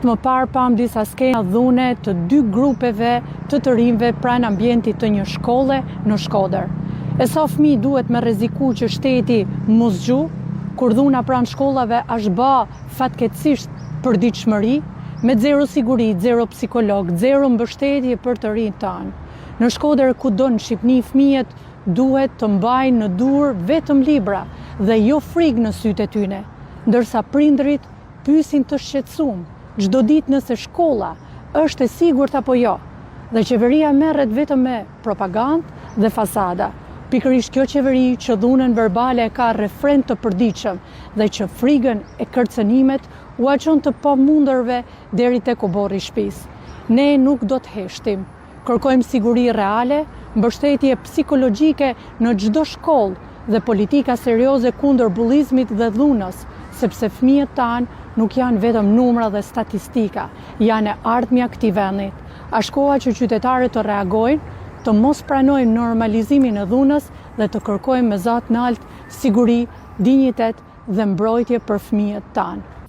Më parë pam disa skena dhune të 2 grupeve të rinjve pranë ambientit të një shkolle në Shkodër. E sa fëmijë duhet me rreziku që shteti mos zgju, kur dhuna pranë shkollave është bë fatkeqësisht përditshmëri, me zero siguri, zero psikolog, zero mbështetje për të rinjt tanë. Në Shkodër kudo në Shqipëni fëmijët duhet të mbajnë në dur vetëm libra dhe jo frikë në sytë e tyne, ndërsa prindrit pyesin të shqetësuar çdo ditë nëse shkolla është e sigurt apo jo, dhe qeveria merret vetëm me propagandë dhe fasada. Pikërisht kjo qeveri që dhunën verbale ka refren të përditshëm dhe që frigën e kërcënimet u aqon të pamundërve deri tek oborri i shtëpisë. Ne nuk do të heshtim. Kërkojmë siguri reale, mbështetje psikologjike në çdo shkollë dhe politika serioze kundër bullizmit dhe dhunës, sepse fëmijët tanë nuk janë vetëm numra dhe statistika, janë e ardhmja e këtij vendi. Është koha që qytetarët të reagojnë, të mos pranojmë normalizimin e dhunës dhe të kërkojmë me zot në alt siguri, dinjitet dhe mbrojtje për fëmijët tanë.